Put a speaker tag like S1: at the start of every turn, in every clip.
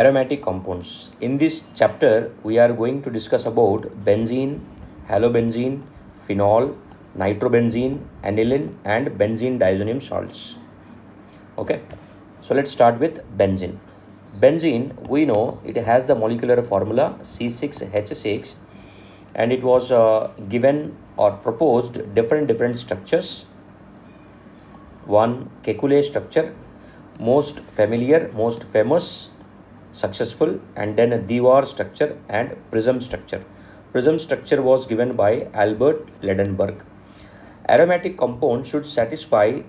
S1: Aromatic compounds. In this chapter, we are going to discuss about benzene, halobenzene, phenol, nitrobenzene, aniline, and benzene diazonium salts. Okay, so let's start with benzene. Benzene, we know it has the molecular formula C6H6, and it was given or proposed different structures. One, Kekulé structure, most familiar, most famous, successful, and then a Dewar structure and prism structure. Prism structure was given by Albert Ledenberg. Aromatic compound should satisfy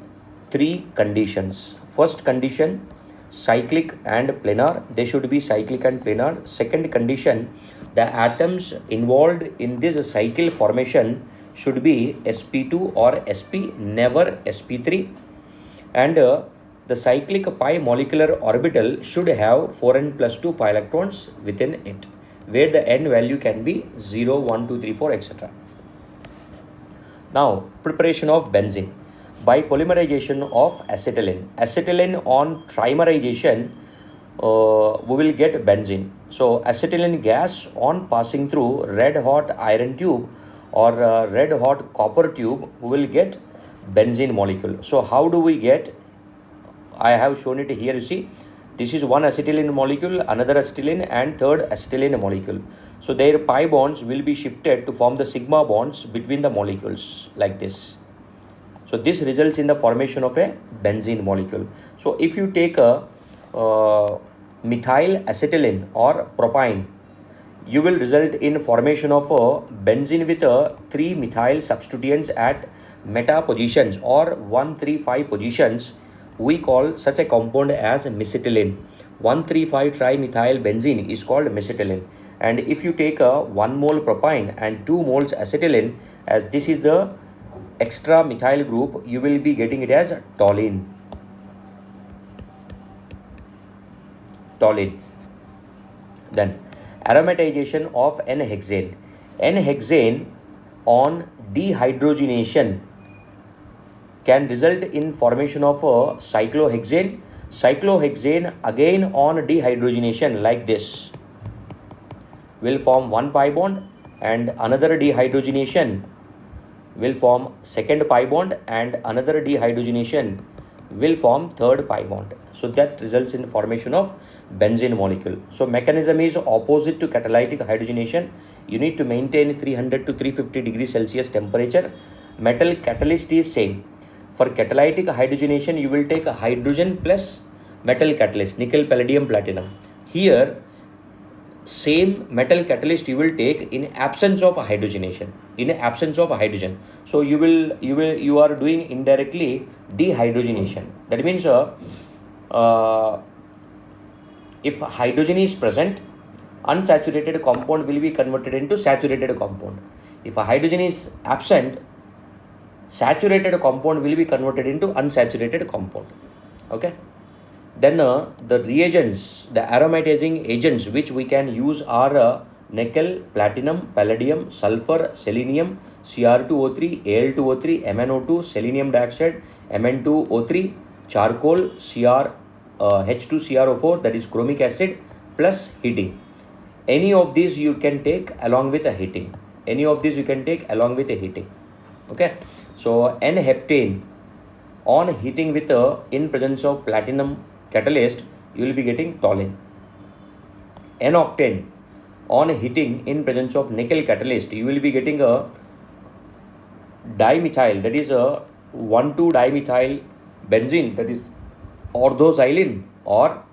S1: three conditions. First condition, cyclic and planar. They should be cyclic and planar. Second condition, the atoms involved in this cycle formation should be sp2 or sp, never sp3. And the cyclic pi molecular orbital should have 4n plus 2 pi electrons within it, where the n value can be 0, 1, 2, 3, 4, etc. Now, preparation of benzene. By polymerization of acetylene. Acetylene on trimerization, we will get benzene. So, acetylene gas on passing through red hot iron tube or red hot copper tube, we will get benzene molecule. So, how do we get? I have shown it here. You see, this is one acetylene molecule, another acetylene, and third acetylene molecule. So their pi bonds will be shifted to form the sigma bonds between the molecules like this. So this results in the formation of a benzene molecule. So if you take a methyl acetylene or propyne, you will result in formation of a benzene with 3 methyl substituents at meta positions or 135 positions. We call such a compound as mesitylene. 135 trimethyl benzene is called mesitylene. And if you take a 1 mole propyne and 2 moles acetylene, as this is the extra methyl group, you will be getting it as toluene. Toluene. Then aromatization of N-hexane. N-hexane on dehydrogenation can result in formation of a cyclohexane. Cyclohexane again on dehydrogenation like this will form one pi bond, and another dehydrogenation will form second pi bond, and another dehydrogenation will form third pi bond. So that results in formation of benzene molecule. So mechanism is opposite to catalytic hydrogenation. You need to maintain 300 to 350 degrees Celsius temperature. Metal catalyst is same. For catalytic hydrogenation, you will take a hydrogen plus metal catalyst, nickel, palladium, platinum. Here, same metal catalyst you will take in absence of hydrogenation, in absence of hydrogen. So you are doing indirectly dehydrogenation. That means if hydrogen is present, unsaturated compound will be converted into saturated compound. If a hydrogen is absent, saturated compound will be converted into unsaturated compound. Okay. Then the reagents, the aromatizing agents which we can use are nickel, platinum, palladium, sulfur, selenium, Cr2O3, Al2O3, MnO2, selenium dioxide, Mn2O3, charcoal, H2CrO4, that is chromic acid, plus heating. Any of these you can take along with a heating. Any of these you can take along with a heating. Okay. So N-heptane on heating with in presence of platinum catalyst, you will be getting toluene. N-octane on heating in presence of nickel catalyst, you will be getting a dimethyl, that is a 1,2-dimethyl benzene, that is orthoxylene or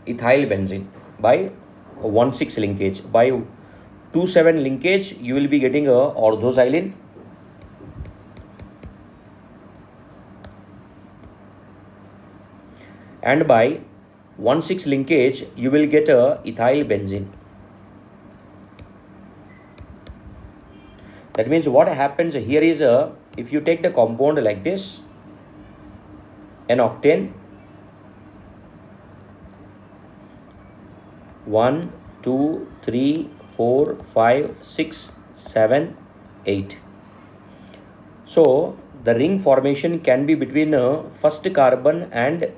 S1: ethyl benzene by 1,6 linkage. By 2,7 linkage, you will be getting a orthoxylene. And by 1,6 linkage, you will get a ethyl benzene. That means what happens here is, if you take the compound like this, an octane, 1, 2, 3, 4, 5, 6, 7, 8. So the ring formation can be between first carbon and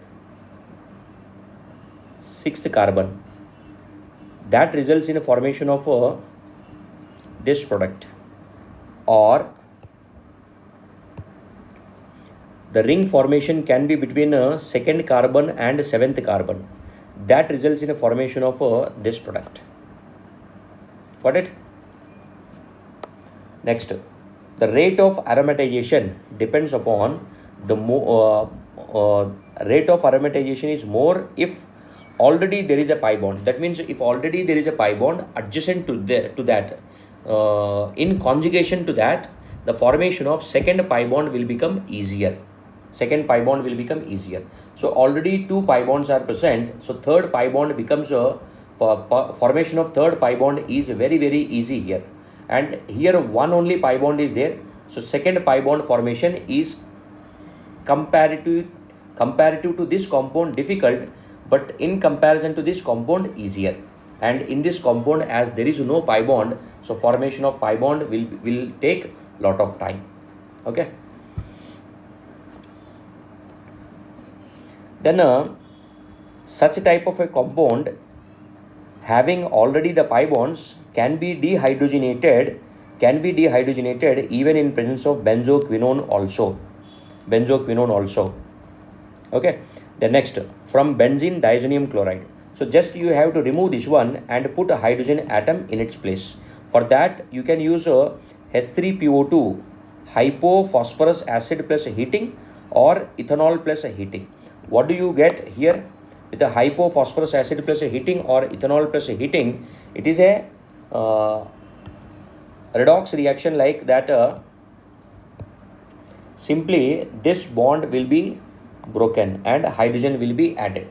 S1: sixth carbon. That results in a formation of this product, or the ring formation can be between a second carbon and seventh carbon. That results in a formation of this product. Got it? Next, the rate of aromatization depends upon the rate of aromatization is more if already there is a pi bond. That means if already there is a pi bond adjacent to that, in conjugation to that, the formation of second pi bond will become easier. Second pi bond will become easier. So already two pi bonds are present. So third pi bond becomes formation of third pi bond is very, very easy here. And here one only pi bond is there. So second pi bond formation is comparative to this compound difficult, but in comparison to this compound easier. And in this compound, as there is no pi bond, so formation of pi bond will take lot of time. Okay. Then such type of a compound having already the pi bonds can be dehydrogenated even in presence of benzoquinone also. Okay. The next, from benzene diazonium chloride. So just you have to remove this one and put a hydrogen atom in its place. For that you can use a H3PO2 hypophosphorus acid plus heating or ethanol plus heating. What do you get here with a hypophosphorus acid plus heating or ethanol plus heating? It is a redox reaction like that. Simply this bond will be broken and hydrogen will be added.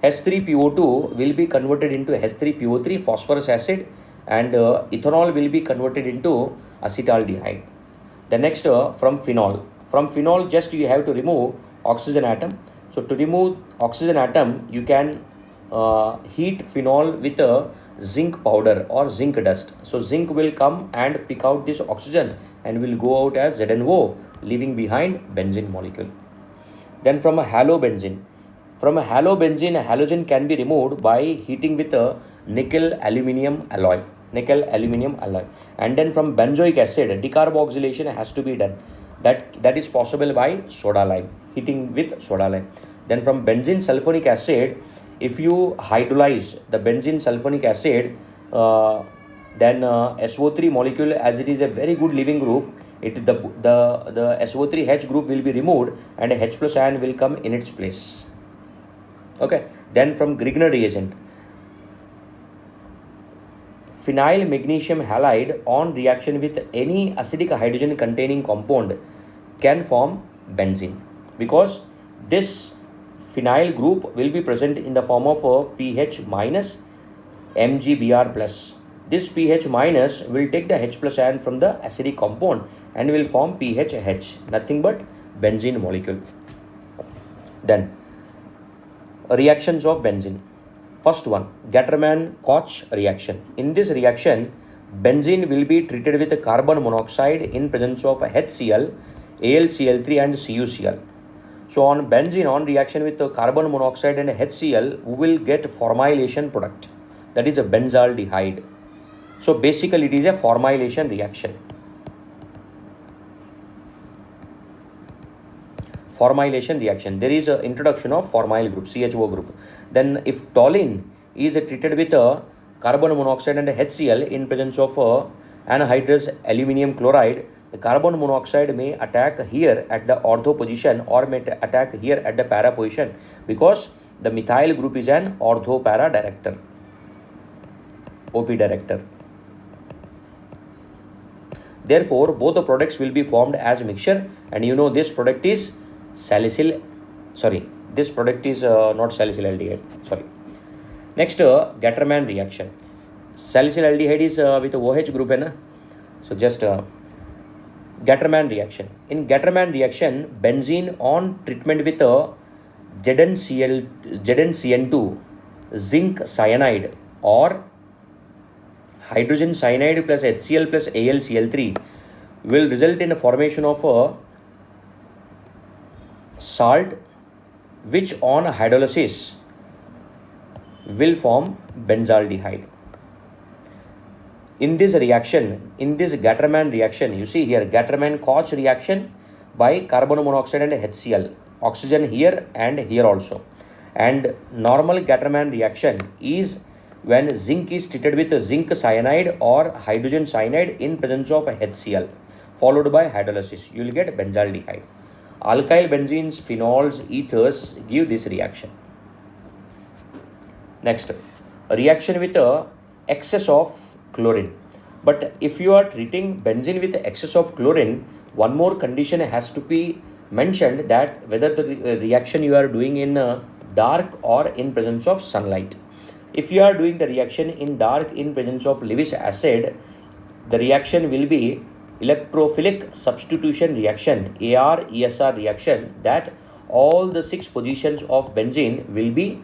S1: H3PO2 will be converted into H3PO3 phosphorus acid, and ethanol will be converted into acetaldehyde. The next, from phenol. From phenol, just you have to remove oxygen atom. So to remove oxygen atom, you can heat phenol with a zinc powder or zinc dust. So zinc will come and pick out this oxygen and will go out as ZNO, leaving behind benzene molecule. Then from a halobenzene. From a halobenzene, a halogen can be removed by heating with a nickel aluminium alloy. And then from benzoic acid, decarboxylation has to be done. That is possible by soda lime, heating with soda lime. Then from benzene sulfonic acid, if you hydrolyze the benzene sulfonic acid, then SO3 molecule, as it is a very good leaving group, the SO3H group will be removed and a H plus ion will come in its place. Okay. Then from Grignard reagent, phenyl magnesium halide on reaction with any acidic hydrogen containing compound can form benzene, because this phenyl group will be present in the form of a pH minus MgBr plus. This pH minus will take the H plus ion from the acidic compound and will form PHH, nothing but benzene molecule. Then reactions of benzene. First one, Gattermann-Koch reaction. In this reaction, benzene will be treated with carbon monoxide in presence of HCl, AlCl3 and CuCl. So on benzene, on reaction with carbon monoxide and HCl, we will get formylation product, that is a benzaldehyde. So basically it is a formylation reaction. There is an introduction of formyl group, CHO group. Then if toluene is treated with carbon monoxide and HCl in presence of anhydrous aluminium chloride, the carbon monoxide may attack here at the ortho position or may attack here at the para position, because the methyl group is an ortho para director, OP director. Therefore, both the products will be formed as a mixture, and you know this product is not salicylaldehyde. Next, Gattermann reaction. Salicylaldehyde is with OH group, hai na? So just Gattermann reaction. In Gattermann reaction, benzene on treatment with ZnCN2, zinc cyanide or hydrogen cyanide plus HCl plus AlCl3 will result in a formation of a salt, which on hydrolysis will form benzaldehyde. In this reaction, in this Gattermann reaction, you see here Gattermann-Koch reaction by carbon monoxide and HCl, oxygen here and here also. And normal Gattermann reaction is when zinc is treated with zinc cyanide or hydrogen cyanide in presence of HCl, followed by hydrolysis. You will get benzaldehyde. Alkyl benzenes, phenols, ethers give this reaction. Next, a reaction with excess of chlorine. But if you are treating benzene with excess of chlorine, one more condition has to be mentioned, that whether the reaction you are doing in dark or in presence of sunlight. If you are doing the reaction in dark in presence of Lewis acid, the reaction will be electrophilic substitution reaction, AR-ESR reaction, that all the 6 positions of benzene will be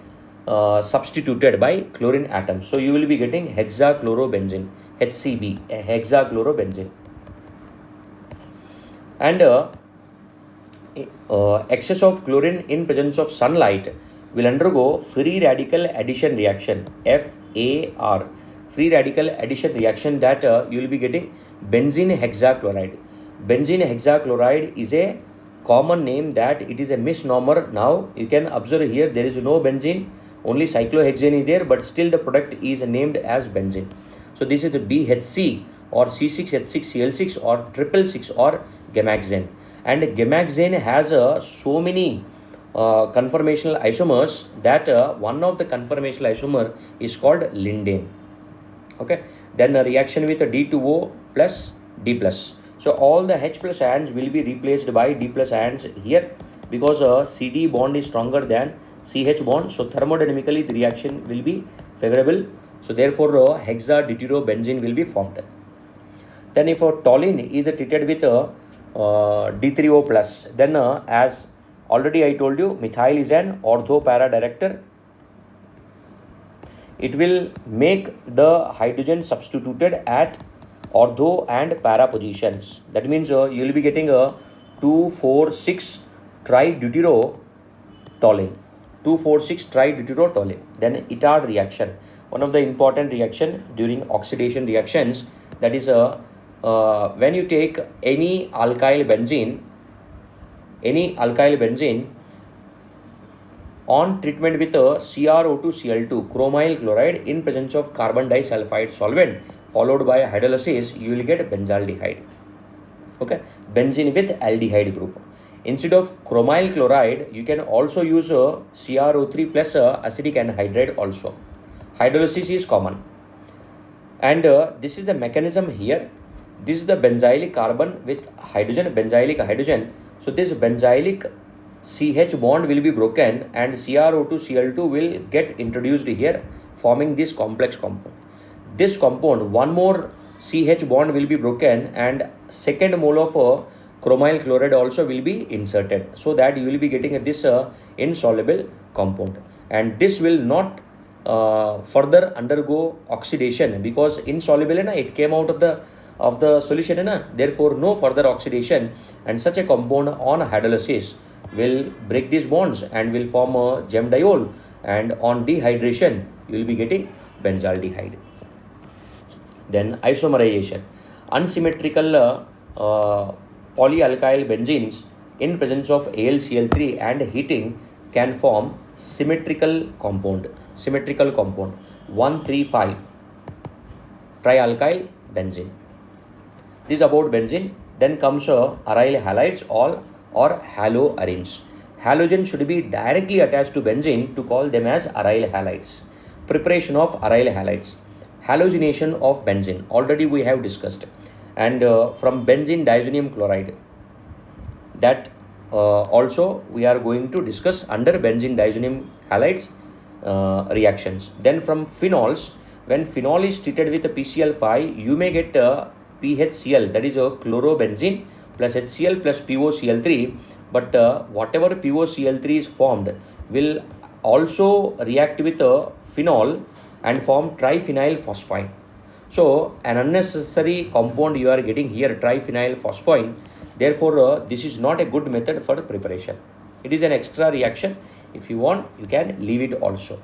S1: substituted by chlorine atoms. So you will be getting hexachlorobenzene, HCB, hexachlorobenzene. And excess of chlorine in presence of sunlight will undergo free radical addition reaction, FAR, free radical addition reaction, that you will be getting benzene hexachloride. Benzene hexachloride is a common name, that it is a misnomer. Now you can observe here there is no benzene, only cyclohexane is there, but still the product is named as benzene. So this is the BHC or C6H6Cl6 or 666 or gemaxane. And gemaxane has so many conformational isomers, that one of the conformational isomer is called lindane. Okay, then a reaction with a D2O plus D plus. So all the H plus ions will be replaced by D plus ions here, because CD bond is stronger than CH bond. So thermodynamically the reaction will be favorable. So therefore hexadeuterobenzene will be formed. Then if a toluene is treated with D3O plus, then as already I told you, methyl is an ortho-para director. It will make the hydrogen substituted at ortho and para positions. That means you will be getting a 2,4,6 trideuterotoluene. 2,4,6 trideuterotoluene. Then Itard reaction, one of the important reaction during oxidation reactions, that is when you take any alkyl benzene on treatment with CrO2Cl2, chromyl chloride, in presence of carbon disulfide solvent, followed by hydrolysis, you will get benzaldehyde. Okay, benzene with aldehyde group. Instead of chromyl chloride, you can also use CrO3 plus acidic anhydride also. Hydrolysis is common. And this is the mechanism here. This is the benzylic carbon with hydrogen, benzylic hydrogen. So this benzylic CH bond will be broken and CrO2Cl2 will get introduced here, forming this complex compound. This compound, one more CH bond will be broken and second mole of chromyl chloride also will be inserted, so that you will be getting this insoluble compound. And this will not further undergo oxidation, because insoluble it came out of the solution, therefore no further oxidation, and such a compound on hydrolysis will break these bonds and will form a gem diol, and on dehydration you will be getting benzaldehyde. Then isomerization, unsymmetrical polyalkyl benzenes in presence of AlCl3 and heating can form symmetrical compound 1,3,5 trialkyl benzene. This is about benzene. Then comes aryl halides or haloarenes. Halogen should be directly attached to benzene to call them as aryl halides. Preparation of aryl halides. Halogenation of benzene, already we have discussed. And from benzene diazonium chloride, that also we are going to discuss under benzene diazonium halides reactions. Then from phenols, when phenol is treated with a PCl5, you may get PHCl, that is a chlorobenzene plus HCl plus POCl3, but whatever POCl3 is formed will also react with phenol and form triphenyl phosphine. So an unnecessary compound you are getting here, triphenyl phosphine. Therefore this is not a good method for preparation. It is an extra reaction. If you want, you can leave it also.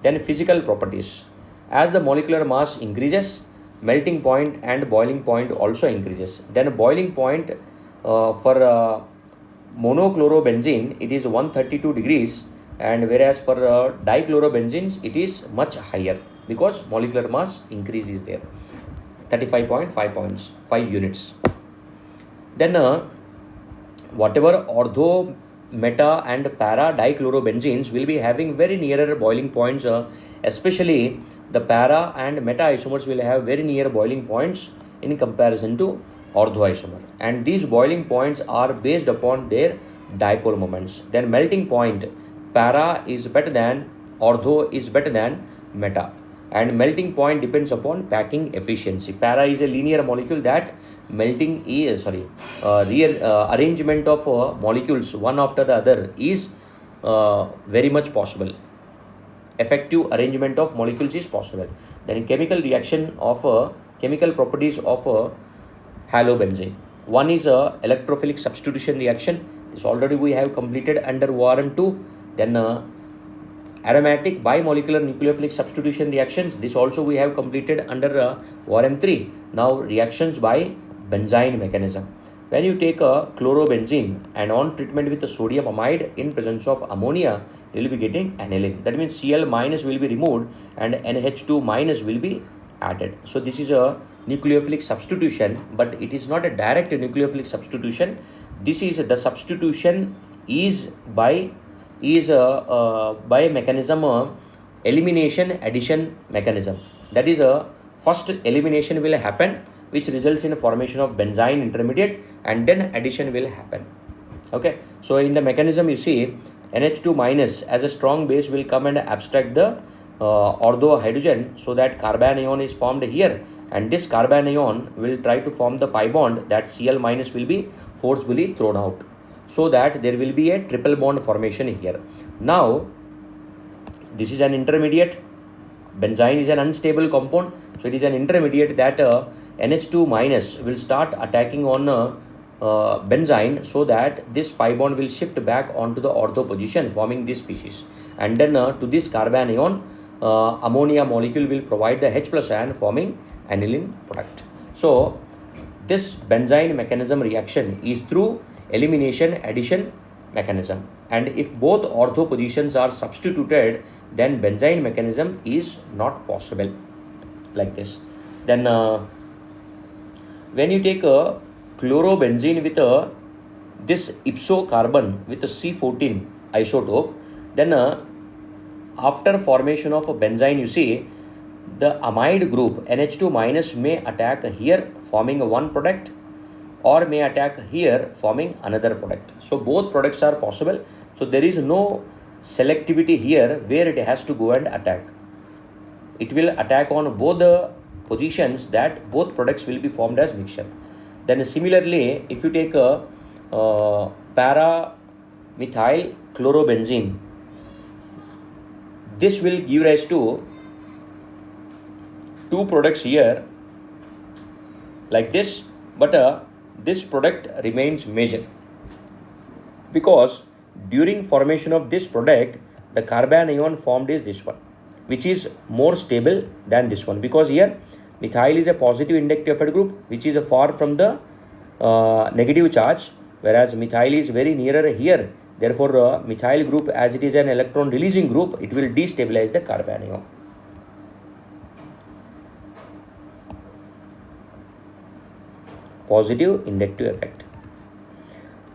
S1: Then physical properties. As the molecular mass increases, melting point and boiling point also increases. Then boiling point for monochlorobenzene it is 132 degrees, and whereas for dichlorobenzenes it is much higher because molecular mass increase is there, 35.5 points, 5 units. Then whatever ortho, meta and para dichlorobenzenes will be having very nearer boiling points, especially the para and meta isomers will have very near boiling points in comparison to ortho isomer, and these boiling points are based upon their dipole moments. Then melting point, para is better than ortho is better than meta, and melting point depends upon packing efficiency. Para is a linear molecule that melting is arrangement of molecules one after the other is very much possible. Effective arrangement of molecules is possible. Then chemical reaction of chemical properties of halobenzene. One is electrophilic substitution reaction. This already we have completed under ORM2. Then aromatic bimolecular nucleophilic substitution reactions. This also we have completed under ORM3. Now reactions by benzyne mechanism. When you take a chlorobenzene and on treatment with a sodium amide in presence of ammonia, you will be getting aniline. That means Cl minus will be removed and NH2 minus will be added. So this is a nucleophilic substitution, but it is not a direct nucleophilic substitution. This is the substitution is by mechanism elimination addition mechanism. That is a first elimination will happen, which results in a formation of benzyne intermediate, and then addition will happen. Okay, so in the mechanism you see NH2 minus as a strong base will come and abstract the ortho hydrogen, so that carbon ion is formed here, and this carbon ion will try to form the pi bond, that Cl minus will be forcefully thrown out, so that there will be a triple bond formation here. Now this is an intermediate. Benzyne is an unstable compound, so it is an intermediate that NH2 minus will start attacking on benzyne, so that this pi bond will shift back onto the ortho position, forming this species, and then to this carbon ion ammonia molecule will provide the H plus ion, forming aniline product. So this benzyne mechanism reaction is through elimination addition mechanism, and if both ortho positions are substituted, then benzyne mechanism is not possible, like this. Then when you take a chlorobenzene with this ipso carbon with a C14 isotope, then after formation of a benzyne, you see the amide group NH2 minus may attack here, forming one product, or may attack here, forming another product. So both products are possible. So there is no selectivity here where it has to go and attack. It will attack on both the positions, that both products will be formed as mixture. Then similarly, if you take a para-methyl chlorobenzene, this will give rise to two products here, like this, but this product remains major, because during formation of this product, the carbon ion formed is this one, which is more stable than this one, because here methyl is a positive inductive Fed group, which is far from the negative charge, whereas methyl is very nearer here. Therefore, methyl group, as it is an electron releasing group, it will destabilize the carbon ion. Positive inductive effect.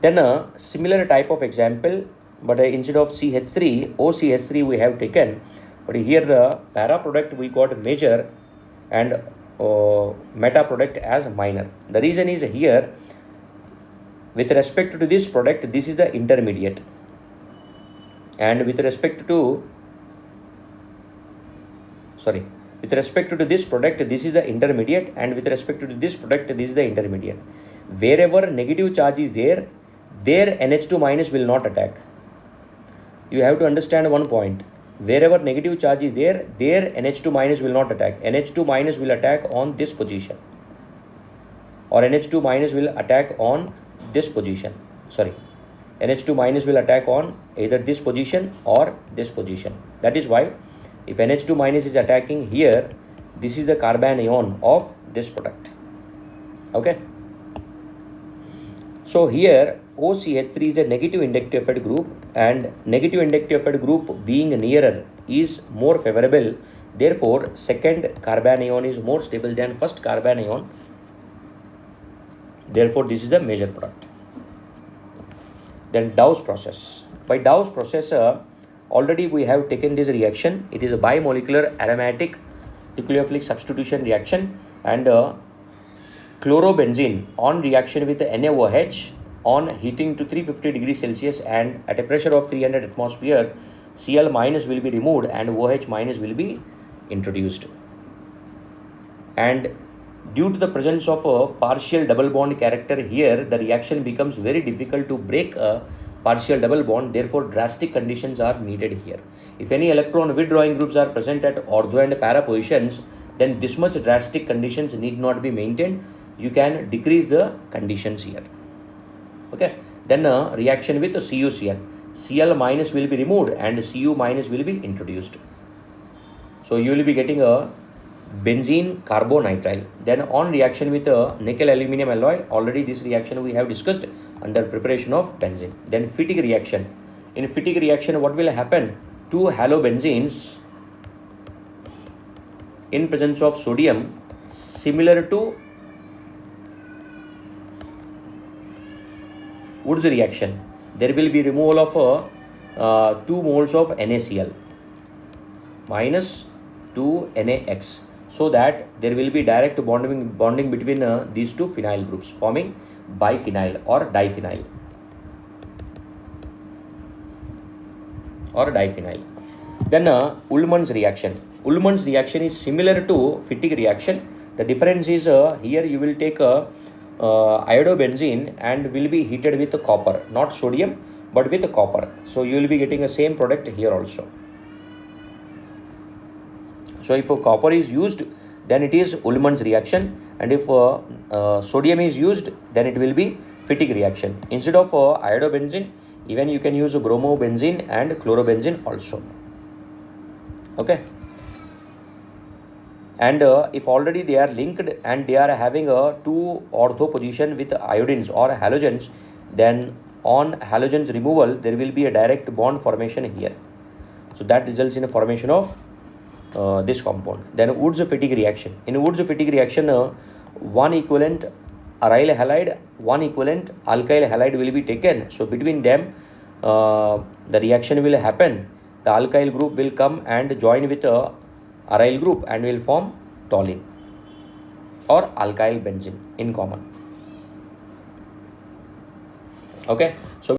S1: Then a similar type of example, but instead of CH3, OCH3 we have taken, but here the para product we got major and meta product as minor. The reason is here, with respect to this product, this is the intermediate, and with respect to this product, this is the intermediate, and with respect to this product, this is the intermediate. Wherever negative charge is there NH2 minus will not attack. You have to understand one point. Wherever negative charge is there NH2 minus will not attack. NH2 minus will attack on this position, or NH2 minus will attack on this position. NH2 minus will attack on either this position or this position. That is why If NH2 minus is attacking here, this is the carbon ion of this product. Okay. So here OCH3 is a negative inductive effect group, and negative inductive effect group being nearer is more favorable. Therefore, second carbon ion is more stable than first carbon ion. Therefore, this is a major product. Then Dawes process. By Dawes process, already we have taken this reaction. It is a bimolecular aromatic nucleophilic substitution reaction, and chlorobenzene on reaction with NaOH on heating to 350 degrees Celsius and at a pressure of 300 atmosphere, Cl minus will be removed and OH minus will be introduced. And due to the presence of a partial double bond character here, the reaction becomes very difficult to break a partial double bond. Therefore, drastic conditions are needed here. If any electron withdrawing groups are present at ortho and para positions, then this much drastic conditions need not be maintained. You can decrease the conditions here. Okay. Then reaction with CuCl. Cl minus will be removed and Cu minus will be introduced. So you will be getting a benzene carbonitrile. Then on reaction with nickel aluminum alloy, already this reaction we have discussed under preparation of benzene. Then Fittig reaction. In Fittig reaction, what will happen? Two halobenzenes in presence of sodium, similar to Woods reaction, there will be removal of 2 moles of NaCl minus 2 NaX, so that there will be direct bonding between these two phenyl groups, forming biphenyl or diphenyl. Then Ullmann's reaction. Ullmann's reaction is similar to Fittig reaction. The difference is here you will take iodobenzene and will be heated with copper, not sodium but with copper. So you will be getting the same product here also. So if copper is used, then it is Ullmann's reaction, and if sodium is used, then it will be Fittig reaction. Instead of iodobenzene, even you can use bromobenzene and chlorobenzene also. Okay. And if already they are linked and they are having a 2 ortho position with iodines or halogens, then on halogens removal there will be a direct bond formation here. So that results in a formation of this compound. Then Woods-Fittig reaction. In Woods-Fittig reaction, one equivalent aryl halide, one equivalent alkyl halide will be taken. So between them, the reaction will happen. The alkyl group will come and join with aryl group and will form toluene or alkyl benzene in common. Okay. So